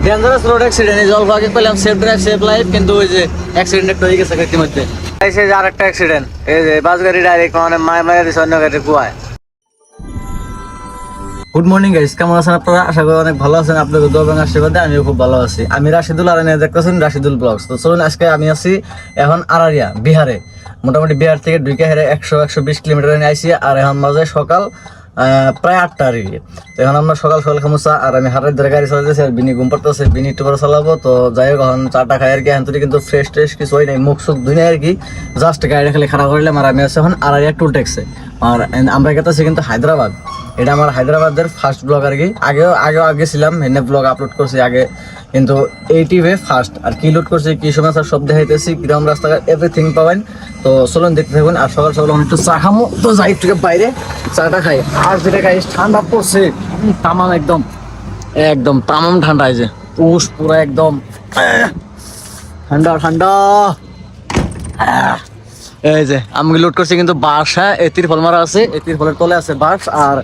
Dangerous road accident. এই জল ভাগে পেলাম সেফ ড্রাইভ সেফ লাইফ, কিন্তু ওই যে অ্যাক্সিডেন্ট একটা হয়ে গেছে গাড়ির মধ্যে। এই যে আরেকটা অ্যাক্সিডেন্ট, এই যে বাস গাড়ি ডাইরেক্ট মানে মারা দিচ্ছে অন্য গাড়ির কুয়ায়। গুড মর্নিং গাইস, কেমন আছেন আপনারা? আশা করি অনেক ভালো আছেন। আপনাদের দোয়া এবং আশীর্বাদে আমিও খুব ভালো আছি। আমি রাশিদুল, আর এনে দেখতেছেন রাশিদুল ব্লগস। তো চলুন, আজকে আমি আছি এখন আরারিয়া, বিহারে। মোটামুটি বিহার থেকে ঢুকে হেরে 100-120 কিলোমিটার এনে আইসি। আর এখন বাজে সকাল প্রায় 8টা আর কি। তো এখন আমরা সকাল সকাল খামুচা, আর আমি হাটের ধরে গাড়ি চালাতেছি, আর বিনি ঘুম পাড়তেছে। বিনি একটু পরে চালাবো। তো যাই হোক, এখন চাটা খাই আর কি। এখন কিন্তু ফ্রেশ ট্রেশ কিছু হয় নাই, মুখ সুখ ধুই নাই আর কি। জাস্ট গাড়িটা খালি খারাপ করলাম। আর আমি আছি এখন আরারিয়া টুল ট্যাক্সে। আর আমরা গেতেছি কিন্তু হায়দ্রাবাদ। এটা আমার হায়দ্রাবাদের ফার্স্ট ব্লগ আর কি। আগে ছিলাম, এনে ব্লগ আপলোড করছি আগে, কিন্তু এই টিভে ফার্স্ট। আর কি লোড করছি, কি সময় সব দেখাইতেছি, কিরকম রাস্তাঘাট এভরিথিং পাবেন। তো চলুন দেখতে থাকুন। আর সকাল সকাল একটু চা খামো, তো যাই একটু বাইরে চাটা খাই। আর যেটা খাই, ঠান্ডা পড়ছে তামাম, একদম একদম তামাম ঠান্ডা। এই যে উস পুরো একদম ঠান্ডা ঠান্ডা। এই যে আমি লোড করছি কিন্তু বাস। হ্যাঁ, এই তিরফল মারা আছে, এই তিরফলের তলে আছে বাস। আর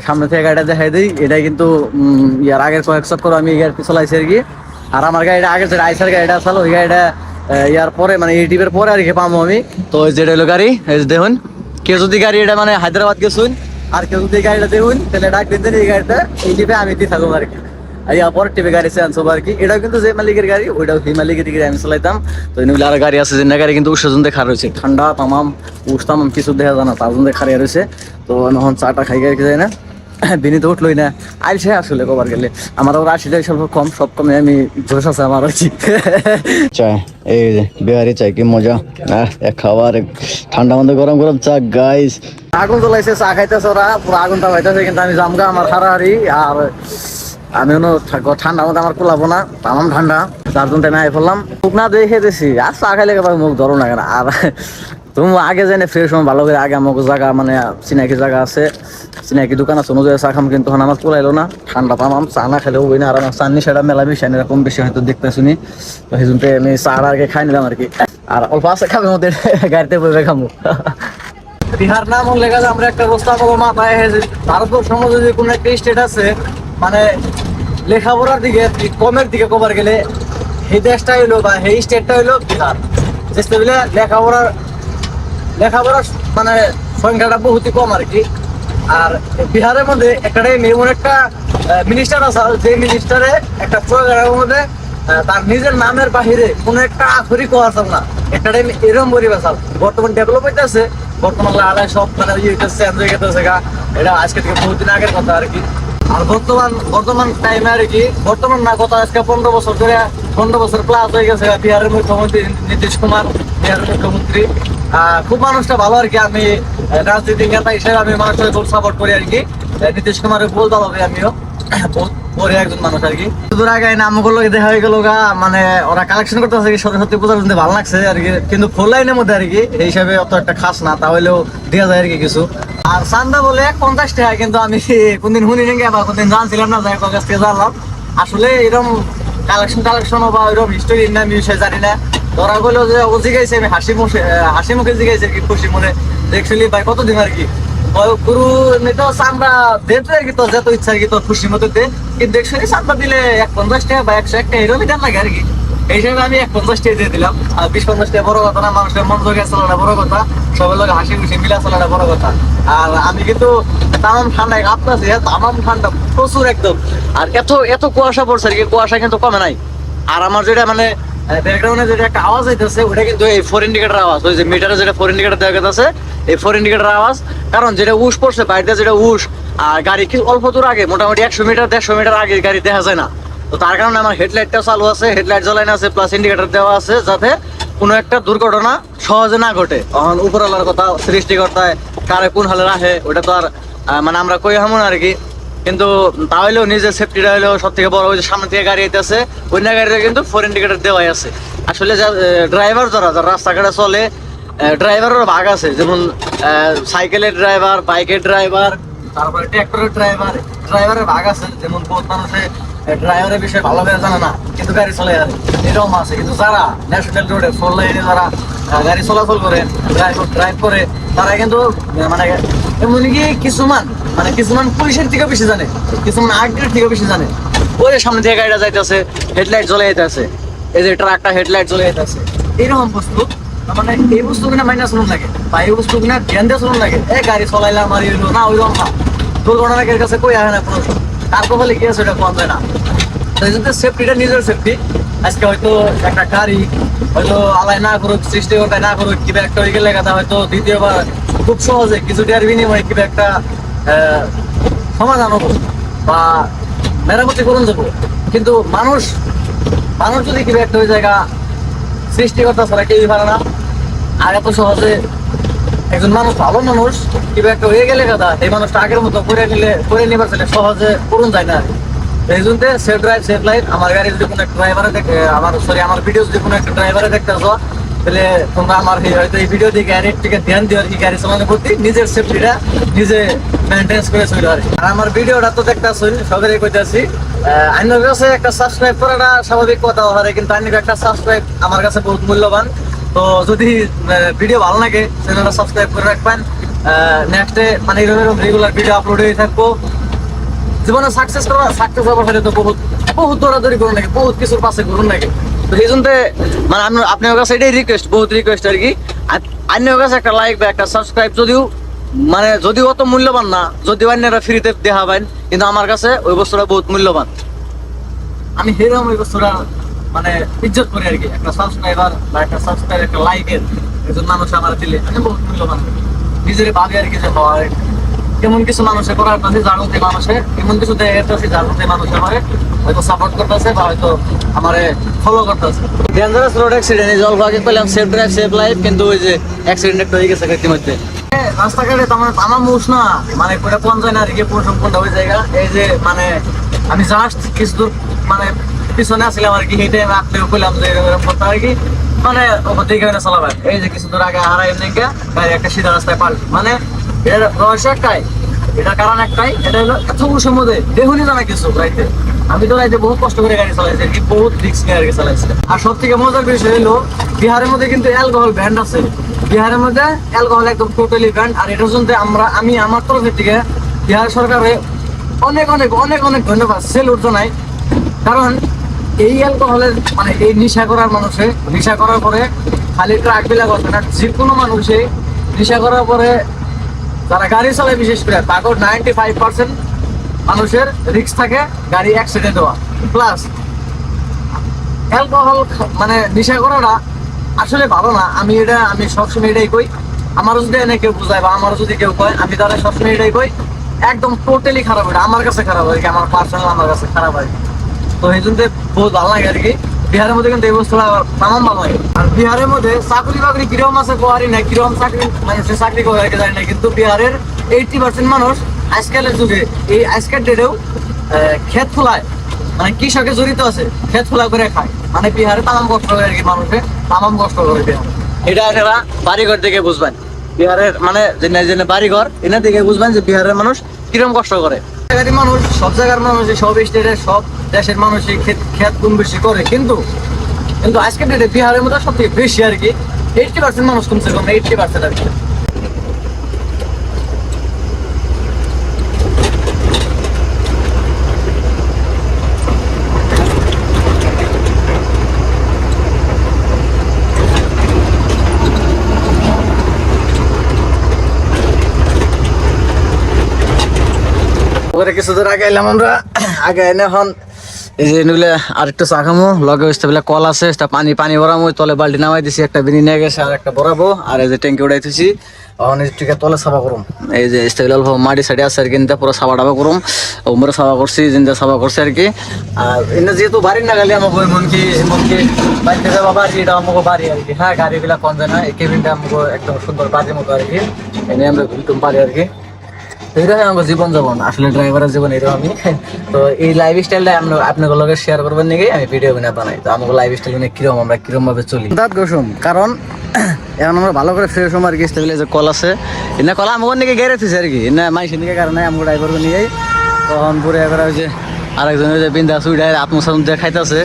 সামনে থেকে গাড়িটা দেখাই দিই, এটাই কিন্তু ইয়ার আগের কয়েক চক্কর আমি এই গাড়িটা চলাইছি আর কি। আর আমার গাড়িটা আগের যেটা আইসার গাড়িটা আসলো, ওই গাড়িটা ইয়ার পরে মানে এই টিপের পরে আর কি পাবো আমি। তো ওই যেটা হলো গাড়ি, এই যে দেখুন, কেউ যদি গাড়ি এটা মানে হায়দ্রাবাদ গেছুন, আর কেউ যদি গাড়িটা দেখুন, তাহলে ডাক দিতেন এই গাড়িটা, এই টিপে আমি দিয়ে থাকবো আর কি। পরের টিপে গাড়ি চেঞ্জ হবো আর কি। এটাও কিন্তু যে মালিকের গাড়ি, ওইটাও সেই মালিকের গাড়ি আমি চালাইতাম। তো এগুলো আর গাড়ি আছে, যে গাড়ি কিন্তু উষাজন দেখা রয়েছে, ঠান্ডা তামাম উস তামাম কিছু দেখা যায় না, তার জন্য দেখা রয়েছে। তো এখন চাটা খাই গাড়ি যায় না, বিনি তো উঠলোই না। আইসে আসলে কবার গেলে আমার আবার 80টাই স্বল্প কম, সব কমে আমি জোশ আছে আমার আর কি। চায় এই যে বিহারি চাই, কি মজা খাবার, ঠান্ডা মধ্যে গরম গরম চা গাইস। আগুন জ্বলাইছে, চা খাইতেছে ওরা, পুরো আগুনটা হইতেছে, কিন্তু আমি জামগা আমার হারাহারি। আর আমি ঠান্ডার মধ্যে আমার কোলাবো না, তামাম ঠান্ডা, তার জন্য আমি আই ফেললাম। মুখ না দেখে দিছি, আর চা খাইলে মুখ ধরো না কেন। আর তুমি আগে জানে ফ্রেশ হম ভালো করে, আগে আমাকে জায়গা মানে চিনাকি জায়গা আছে, চিনাকি দোকান আছে, অনুযায়ী চা খাম। কিন্তু আমার কোলাইলো না, ঠান্ডা তামাম, চা না খেলেও হই না। আর আমার চাননি সেটা মেলাবি সেন এরকম বেশি হয়তো দেখতে শুনি। তো সেই জন্য আমি চা আর কি খাই নিলাম আর কি। আর অল্প আছে খাবে মধ্যে গাড়িতে বসে খামো। বিহার নাম লেখা যায়, আমরা একটা অবস্থা পাবো মাথায়। ভারতবর্ষের মধ্যে যদি কোনো একটা স্টেট আছে মানে লেখাপড়ার দিকে কমের দিকে কবার গেলে, এই দেশটা হইলো বা এই স্টেটটা হইলো বিহার। চেষ্টা করলে লেখাপড়ার মানে সংখ্যাটা বহুতই কম আর কি। আর বিহারের মধ্যে একটা এমন একটা মিনিস্টার আছে, যে মিনিস্টারে একটা প্রোগ্রামের মধ্যে তার নিজের নামের বাহিরে কোনো একটা আখরি কোয়া না, একটা এরকম পরিবেশ। বর্তমান ডেভেলপ হইতেছে, বর্তমান আলায় সব মানে চেঞ্জ হয়ে গেছে গা। এটা আজকে থেকে বহুদিন আগের কথা আর কি। আর বর্তমান টাইমে আর কি, বর্তমান না কথা আজকে 15 বছর ধরে, 15 বছর প্লাস হয়ে গেছে বিহারের মুখ্যমন্ত্রী নীতিশ কুমার, বিহারের মুখ্যমন্ত্রী। খুব মানুষটা ভালো আর কি। আমি রাজনৈতিক নেতা হিসেবে আমি মানুষের খুব সাপোর্ট করি আর কি। নীতিশ কুমারের বলতে হবে, আমিও পরে একজন মানুষ আর কি। দুদিন আগে নামগুলো দেখা হয়ে গেল গা, মানে ওরা কালেকশন করতেছে কি, সত্যি পূজার জন্য ভালো লাগছে আর কি। কিন্তু ফুল লাইনের মধ্যে আর কি, এই হিসাবে অত একটা খাস না, তাহলেও দেওয়া যায় আর কি কিছু। আর চান্দা বলে 50 টাকা, কিন্তু আমি কোনদিন শুনি নাকি, আবার কোনদিন জানছিলাম না, যাই কাছ থেকে জানলাম। আসলে এরকম কালেকশন বা এরকম হিস্টোরি না আমি বিষয় জানি না। ধরা গেলো যে ও জিগাইছে, আমি হাসি মুখে জিগাইছে আর কি, খুশি মনে। দেখছিলি ভাই কতদিন আর কি গুরু এমনিতে চান্দা দেতে আর কি, তোর যত ইচ্ছা আর কি, তোর খুশি মতো দে। কিন্তু দেখছি চান্দা দিলে 50 টাকা বা 101 টাকা এরকমই দেন লাগে আর কি। এই হিসাবে আমি 50 টাকা দিয়ে দিলাম। আর 20-50 টাকা বড় কথা না, মানুষের মন জোগে চলাটা বড় কথা, সবাই লোক হাসি খুশি মিলা চলাটা বড় কথা। আর আমি কিন্তু তামাম ঠান্ডায় কাঁপতেছি, তামাম ঠান্ডা প্রচুর একদম। আর এত কুয়াশা পড়ছে আর কি, কুয়াশা কিন্তু কমে নাই। আর আমার যেটা মানে ব্যাকগ্রাউন্ডে যেটা একটা আওয়াজ হইতেছে, ওটা কিন্তু এই 4 ইন্ডিকেটার আওয়াজ। ওই যে মিটারে যেটা 4 ইন্ডিকেটার দেওয়া গেছে, এই 4 ইন্ডিকেটার আওয়াজ। কারণ যেটা উস পড়ছে বাইরে, যেটা উস, আর গাড়ি কি অল্প দূর আগে, মোটামুটি 100-150 মিটার আগে গাড়ি দেখা যায় না। তো তার কারণে আমার হেডলাইটটা চালু আছে, হেডলাইট জ্বলানো আছে, প্লাস ইন্ডিকেটার দেওয়া আছে, যাতে কোনো একটা দুর্ঘটনা সহজে না ঘটে। তখন উপরওয়ালার কথা সৃষ্টিকর্তায় কারে কোন হালে রাখে, ওটা তো আর মানে আমরা কই হামো না আর কি। কিন্তু তাহলেও নিজের সেফটিটা হলেও সব থেকে বড়। ওই যে সামনে থেকে গাড়ি আইতেছে, অন্য গাড়িতে কিন্তু 4 ইন্ডিকেটার দেওয়াই আছে। আসলে ড্রাইভার যারা রাস্তাঘাটে চলে, ড্রাইভারের ভাগ আছে, যেমন সাইকেলের ড্রাইভার, বাইকের ড্রাইভার, তারপরে ট্র্যাক্টরের ড্রাইভারের ভাগ আছে। যেমন বহুত মানুষের ড্রাইভারের বিষয়ে ভালোভাবে জানে না, কিন্তু গাড়ি চলে আর এরকম আছে। কিন্তু যারা ন্যাশনাল রোডে 4 লাইনে যারা গাড়ি চলাচল করে, ড্রাইভ করে, তারা কিন্তু মানে এমনকি কিছুমান পুলিশের থেকে বেশি জানে, কিছুমান আর্টের থেকে বেশি জানে। ওই যে সামনে থেকে গাড়িটা যাইতেছে, হেডলাইট জ্বলে যেতেছে, এই যে ট্রাকটা হেডলাইট জ্বলে যেতেছে, এইরকম বস্তু। মানে এই বস্তু কিনা মাইনাস চলুন লাগে বা এই বস্তু কিনা ধ্যান দিয়ে চলুন লাগে। এই গাড়ি চলাইলাম আর হইলো না, ওইরকম না। দুর্ঘটনার কাছে কই আসে না কোনো, কার কপালে কি আছে ওটা কোয়া যায় না। তো এই জন্য সেফটিটা নিজের সেফটি। আজকে হয়তো একটা গাড়ি হয়তো আলাই না করুক, সৃষ্টিকর্তায় না করুক, কিবা একটা হয়ে গেলে কথা হয়তো দ্বিতীয়বার খুব সহজে কিছু টাকার বিনিময়ে কিবা একটা সমাধান হবো বা মেরামতি করুন যাবো। কিন্তু মানুষ যদি কিবা একটা ওই জায়গা সৃষ্টিকর্তা ছাড়া কেউই পারে না। আর এত সহজে একজন মানুষ, ভালো মানুষ কিবা একটা হয়ে গেলে কথা এই মানুষটা আগের মতো করে নিবার চাইলে সহজে করুন যায় না। এই জন্য সেফ ড্রাইভ সেফ লাইফ। আমার গাড়ি যদি কোনো একটা ড্রাইভারে দেখে, আমার ভিডিও যদি কোনো একটা ড্রাইভারে দেখতেছো, তাহলে তোমরা আমার হয়তো এই ভিডিও দিয়ে গাড়ির দিকে ধ্যান দিও আর কি, গাড়ি চালানোর প্রতি নিজের সেফটিটা নিজে মেনটেন্স করে চলে আর কি। আর আমার ভিডিওটা তো দেখতেছো, সবাই কইতাছি আইনের কাছে একটা সাবস্ক্রাইব করাটা স্বাভাবিক কথা হয়, কিন্তু আইনের একটা সাবস্ক্রাইব আমার কাছে বহুত মূল্যবান। তো যদি ভিডিও ভালো লাগে চ্যানেলটা সাবস্ক্রাইব করে রাখবেন। নেক্সটে মানে এরকম রেগুলার ভিডিও আপলোড হয়ে থাকবো। জীবনে সাকসেস হওয়ার ফলে তো বহুত দৌড়াদৌড়ি করুন নাকি, বহুত কিছুর পাশে ঘুরুন নাকি। তো এই জন্য মানে আপনার কাছে এটাই রিকোয়েস্ট, বহুত রিকোয়েস্ট আর কি। আপনার কাছে একটা লাইক বা একটা সাবস্ক্রাইব যদিও অত মূল্যবান না, যদিও অন্যরা ফ্রিতে দেখা পান, কিন্তু আমার কাছে ওই বস্তুটা বহুত মূল্যবান। আমি হেরম ওই বস্তুটা মানে ইজ্জত করি আর কি। একটা সাবস্ক্রাইবার বা একটা লাইকের একজন মানুষ আমার দিলে আমি বহুত মূল্যবান নিজের ভাবি আর কি। যে হয় এমন কিছু মানুষের করার কাছে যার মধ্যে মানুষে এমন কিছু দেখতেছি যার মধ্যে মানুষ আমার হয়তো সাপোর্ট করতেছে বা হয়তো আমার ফলো করতেছে। ডেঞ্জারাস রোড অ্যাক্সিডেন্ট, এই জল আগে পেলাম সেফ ড্রাইভ সেফ লাইফ, কিন্তু ওই যে অ্যাক্সিডেন্ট একটা হয়ে গেছে ইতিমধ্যে রাস্তাঘাটে। আমার মুস না মানে করে পৌঁছ যায় না আর কি, সম্পূর্ণটা ওই জায়গা। এই যে মানে আমি জাস্ট কিছু দূর মানে পিছনে আসছিলাম আর কি, হেঁটে রাখতে বললাম যে এরকম করতে আর কি, মানে ওপর দিকে চালাবেন। এই যে কিছু দূর আগে হারাই নাকি গাড়ি একটা সিধা রাস্তায় পাল্টি, মানে এর রহস্য একটাই, এটার কারণ একটাই, এটা হলো এত উষের মধ্যে দেখুনি জানা কিছু রাইতে। আমি তো রাইতে বহুত কষ্ট করে গাড়ি চালাইছি আর কি, বহুত রিস্ক নিয়ে আর কি চালাইছি। আর সব থেকে মজার বিষয় হলো বিহারের মধ্যে কিন্তু অ্যালকোহল ব্যান্ড আছে। বিহারের মধ্যে অ্যালকোহল একদম টোটালি ব্যান্ড। আর এটার জন্য আমি আমার তরফের থেকে বিহার সরকারে অনেক অনেক অনেক অনেক ধন্যবাদ, সেলুট জানাই। কারণ এই অ্যালকোহলের মানে এই নেশা করার মানুষে নেশা করার পরে খালি ট্রাক বিলা করবে না, যে কোনো মানুষে নেশা করার পরে যারা গাড়ি চালায় বিশেষ করে তাকে 95% মানুষের রিস্ক থাকে গাড়ি অ্যাক্সিডেন্ট হওয়া। প্লাস অ্যালকোহল মানে নেশা করাটা আসলে ভালো না। আমি সবসময় এটাই কই, আমারও যদি এনে কেউ বুঝায় বা আমারও যদি কেউ কয়, আমি তারা সবসময় এটাই কই, একদম টোটালি খারাপ হয়। আমার কাছে খারাপ হয়, আমার পার্সোনাল আমার কাছে খারাপ হয়। তো এই জন্য বহুত ভালো লাগে আর কি। বিহারের মধ্যে কিন্তু এই বস্তুটা তামাম ভালো লাগে। আর বিহারের মধ্যে চাকরি বাকরি কিরকম আছে কোয়ারি না, কিরকম মানুষের চাকরি করে জানি না, কিন্তু বিহারের 80% মানুষ আজকালের যুগে এই আজকের ডেটেও ক্ষেত খোলায়, মানে কৃষকে জড়িত আছে, ক্ষেত খোলা করে খায়। মানে বিহারে তামাম কষ্ট করে আর কি, মানুষে তামাম কষ্ট করে বিহারে। এটা এরা বাড়িঘর থেকে বুঝবেন, বিহারের মানে যে বাড়িঘর এখান থেকে বুঝবেন যে বিহারের মানুষ কিরকম কষ্ট করে। মানুষ সব জায়গার মানুষ, সব স্টেটের সব দেশের মানুষ ক্ষেত কম বেশি করে, কিন্তু আজকের ডেটে বিহারের মধ্যে সব থেকে বেশি আর কি 80% মানুষ কমছে কম 80% আর কি। কিছু দূর আগে এলাম আমরা, আগে এনে এখন এই যে নিলে আরেকটা চা খামো, লগে বলে কল আছে, পানি ভরামো, তলে বাল্টি নামাই দিছি, একটা বিনি নিয়ে গেছে আর একটা ভরাবো, আর এই যে ট্যাঙ্কি উড়াইতেছি ঠিক তলে সাফা করুম। এই যে স্টেবিলাল মাটি সাইডে আছে আর কি, পুরো সাফা টাফা করুম, ওমরে সাফা করছি, জিন্দা সাফা করছি আর কি। আর এনে যেহেতু বাড়ির না গেলে আমাকে এমনকি বাড়িতে যাবো, বাড়ি এটা আমাকে বাড়ি আর কি। হ্যাঁ, গাড়িগুলা কম যায় না, এই কেবিনটা আমাকে একদম সুন্দর বাড়ির মতো আর কি, এনে আমরা ঘুরতুম পারি আর কি। এইটাই আমার জীবন যাপন, আসলে ড্রাইভারের জীবন এরকম আমি। তো এই লাইফ স্টাইলটা আপনাদের লগে শেয়ার করবেন নাকি আমি ভিডিও বানাই। তো আমাকে লাইফ স্টাইল কিরকম আমরা কিরকম ভাবে চলি দাঁত গসম, কারণ এখন আমরা ভালো করে ফ্রেশ হম আর কি। স্টেবিলে যে কল আছে এনে কল আমাকে নাকি গেড়ে থুছে আর কি, না মাইসের দিকে কারণে আমাকে ড্রাইভারকে নিয়ে তখন পরে করে ওই যে আরেকজন ওই যে বিন্দা সুইডায় আত্মসান দিয়ে খাইতেছে।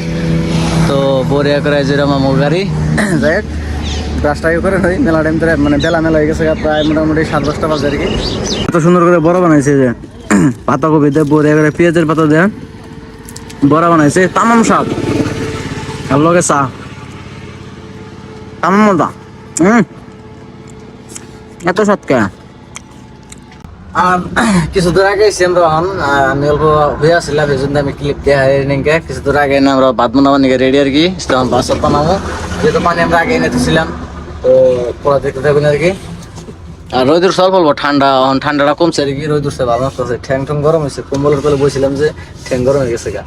তো পরে করে যেরকম আমার গাড়ি যাই হোক রাস্তায় করে হয় মেলা টাইম ধরে, মানে বেলা হয়ে গেছে প্রায় মোটামুটি 7-10টা বাজে আর কি। এত সুন্দর করে বড় বানাইছে যে পাতাকপি দেয়, বড় করে পেঁয়াজের পাতা দেন, বড়া বানাইছে তামাম শাক আর লগে চা তামাম মজা এত স্বাদ কে আর কিছু দূর আগে আমরা আমি অল্প হয়ে আসছিলাম এই জন্য আমি ক্লিপ দেওয়া নিকে কিছু দূর আগে আমরা ভাত বানাবার নিকে রেডি আর কি তখন বাসত বানাবো যেহেতু পানি আমরা আগে এনেছিলাম তো পড়া দেখতে থাকুন আর কি আর রোদুর সল বলবো ঠান্ডা ঠান্ডাটা কমছে আর কি রোদুর সে ভালো লাগতেছে ঠ্যাং ঠ্যাং গরম হয়েছে কম্বলের তলে বসছিলাম যে ঠ্যাং গরম হয়ে গেছে গা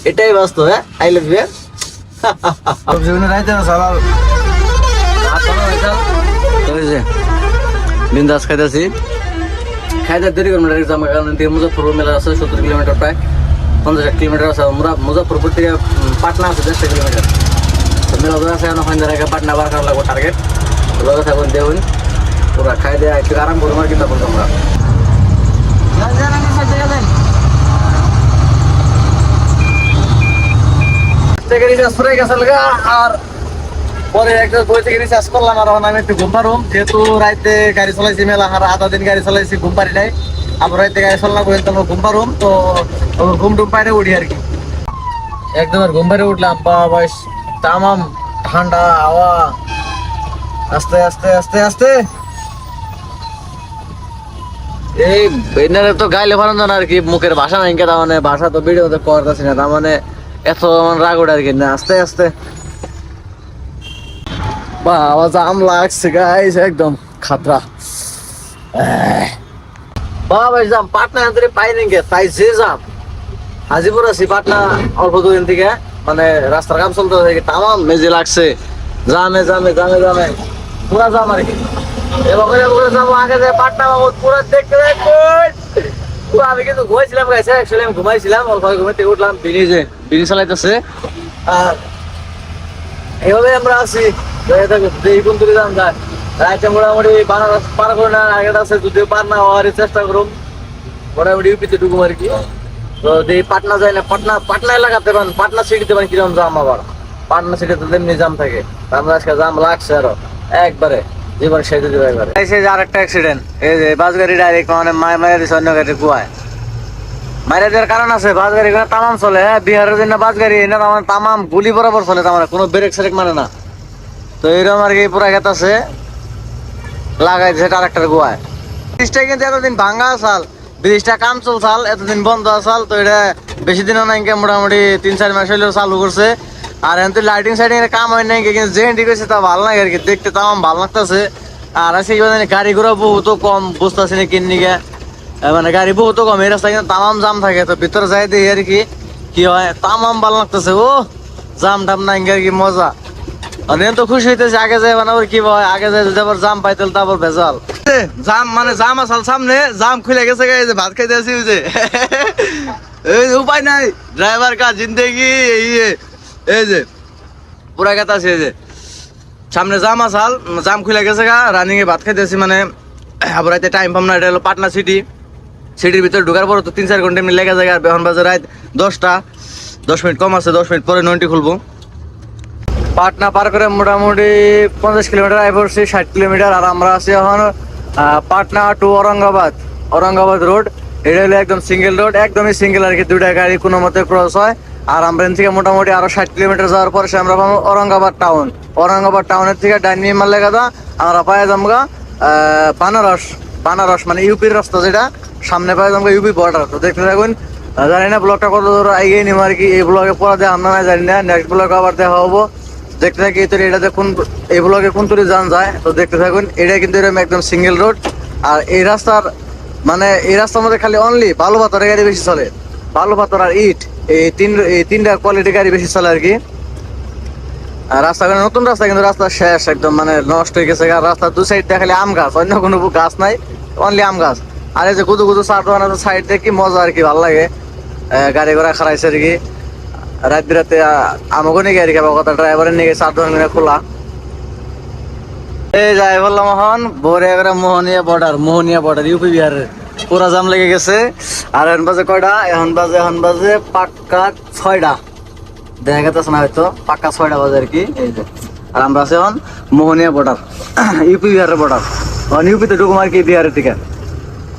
এটাই বাস্তব হ্যাঁ আই লাভ ইউ বিন্দাস খাইতেছি খাইতে দেরি করবো আমার কারণ মুজফরপুর মেলা আছে 70 কিলোমিটার প্রায় 50 কিলোমিটার আছে মুজফরপুর থেকে পাটনা আছে 100 কিলোমিটার মেলা আছে সন্ধ্যার আগে পাটনা বার করা লাগবো টার্গেট লগে থাকুন দেখুন পুরা খাই দেয় একটু আরাম করবো আর কি তখন তোমরা আর পরে একটা বই থেকে রিচার্জ করলাম আর আমি একটু ঘুম পারুম যেহেতু রাইতে গাড়ি চালাইছি মেলা আর আধা দিন গাড়ি চালাইছি ঘুম পারি নাই আবার রাইতে গাড়ি চালাম তোমরা ঘুম পারুম তো ঘুম টুম পাইরে উঠি আর কি একদম আর ঘুম পাইরে উঠলাম বাবা তামাম ঠান্ডা হাওয়া আস্তে আস্তে আস্তে আস্তে এই বেনারে তো গাইলে ফারান আর কি মুখের ভাষা নাই তার মানে ভাষা তো ভিডিওতে করতেছি না তার মানে এত রাগ ওঠে আর কি না আস্তে আস্তে বাবা জাম লাগছে গাইস একদম খাতরা বাবা জাম পাটনা আন্তরে পাই নাই গে তাই যে জাম হাজিপুর আছি পাটনা অল্প দূর থেকে মানে রাস্তার কাম চলতে থাকে তামাম মেজে লাগছে জামে জামে জামে জামে পুরা জাম আর কি এবার যাবো আগে যে পাটনা বাবদ পুরো দেখতে পুরো আমি কিন্তু ঘুমাইছিলাম গাইছে অ্যাকচুয়ালি আমি ঘুমাইছিলাম অল্প ঘুমাইতে উঠলাম বিনি চালাইতেছে আর এইভাবে আমরা আছি এই কোন তুলে যান যায় রাইতে মোটামুটি বানারস পার করে না আগে আছে যদিও পার না হওয়ার চেষ্টা করুন মোটামুটি ইউপিতে ঢুকুম আর কি তো এই পাটনা যায় না পাটনা এলাকাতে পান পাটনা সিটিতে পান কিরকম জাম আবার পাটনা সিটিতে তেমনি জাম থাকে আমরা আজকে জাম লাগছে আরো একবারে জীবন সেতু দেবে একবারে এই যে আরেকটা অ্যাক্সিডেন্ট এই যে বাস গাড়ি ডাইরেক্ট মানে মায়ের দিচ্ছে অন্য গাড়ি কুয়ায় মায়ের দেওয়ার কারণ আছে বাস গাড়ি তামাম চলে হ্যাঁ বিহারের জন্য বাস গাড়ি না তামাম গুলি বরাবর চলে তার কোনো ব্রেক সেরেক মানে না তো এরকম আর কি পুরা গেত আছে লাগাই দিছে ট্রাক্টর গোয়ায় ব্রিজটা কিন্তু এতদিন ভাঙ্গা আসাল ব্রিজটা কাম চলছাল এতদিন বন্ধ আসাল তো এটা বেশি দিনও নাই মোটামুটি 3-4 মাস হলেও চালু করছে আর এত লাইটিং সাইটিং এর কাম হয় নাই কিন্তু যে ঠিক আছে তা ভালো লাগে আর কি দেখতে তামাম ভালো লাগতেছে আর আছে গাড়ি ঘোড়া বহুত কম বুঝতেছি না কিনিকে মানে গাড়ি বহুত কম এই রাস্তায় কিন্তু তামাম জাম থাকে তো ভিতরে যাই দেখি আর কি হয় তামাম ভালো লাগতেছে ও জাম টাম নাই আর কি মজা অনেক তো খুশি হইতেছে আগে যায় মানে কি হয় আগে যায় যদি আবার জাম পাইতেল তারপর ভেজাল জাম মানে জাম আসাল সামনে জাম খুলে গেছে যে ভাত খাইতে আসি এই উপায় নাই ড্রাইভার কা জিন্দেগি এই যে পুরা কথা আছে এই যে সামনে জাম আসাল জাম খুলে গেছে গা রানিং এ ভাত খাইতে আসি মানে আবার রাতে টাইম পাম না এটা হলো পাটনা সিটির ভিতরে ঢোকার পর তো 3-4 ঘন্টা এমনি লেগে যায় আর বেহন বাজে রাত 10টা 10 মিনিট কম আছে 10 মিনিট পরে 90 খুলবো পাটনা পার করে মোটামুটি 50 কিলোমিটার আই পড়ছি 60 কিলোমিটার আর আমরা আছি এখন পাটনা টু औरंगाबाद রোড এটা হলো একদম সিঙ্গেল রোড একদমই সিঙ্গেল আর কি দুইটা গাড়ি কোনো মতে ক্রস হয় আর আমরা থেকে মোটামুটি আরো 60 কিলোমিটার যাওয়ার পরে আমরা পাবো औरंगाबाद টাউনের থেকে ডাইন নিয়ে মারলে কথা আমরা পাই যামগা বানারস মানে ইউপির রাস্তা যেটা সামনে পাই যামগা ইউপি বর্ডার তো দেখতে থাকুন জানি না ব্লগটা কত দূর এগিয়ে নিব আর কি এই ব্লগে পড়া দেয় আমরা না জানি না নেক্সট ব্লগে আবার দেখা হবো দেখতে থাকি এটাতে কোন এই ব্লগে কোন তুলে যান যায় তো দেখতে থাকুন এটা কিন্তু এরকম একদম সিঙ্গেল রোড আর এই রাস্তার মানে এই রাস্তার মধ্যে খালি অনলি বালু পাথরের গাড়ি বেশি চলে বালু পাথর আর ইট এই তিনটা কোয়ালিটি গাড়ি বেশি চলে আর কি আর রাস্তাঘাট নতুন রাস্তা কিন্তু রাস্তা শেষ একদম মানে নষ্ট হয়ে গেছে আর রাস্তার দু সাইড দিয়ে খালি আম গাছ অন্য কোনো গাছ নাই অনলি আম গাছ আর এই যে গুদু চার দোকান সাইড দিয়ে কি মজা আর কি ভালো লাগে গাড়ি ঘোড়া খারাইছে আর কি রাত বিরাতে আমাকে নিয়ে গাড়ি খাবো কথা ড্রাইভারের নিয়ে চার দোকান খোলা এই যাই বললাম এখন ভোরে এবারে মোহনিয়া বর্ডার ইউপি বিহারের পুরা জাম লেগে গেছে আর এখন বাজে কয়টা এখন বাজে পাক্কা 6টা দেখা গেছে না হয়তো পাক্কা 6টা বাজে আর কি এই যে আর আমরা আছি এখন মোহনিয়া বর্ডার ইউপি বিহারের বর্ডার ইউপিতে ঢুকুম আর কি বিহারের থেকে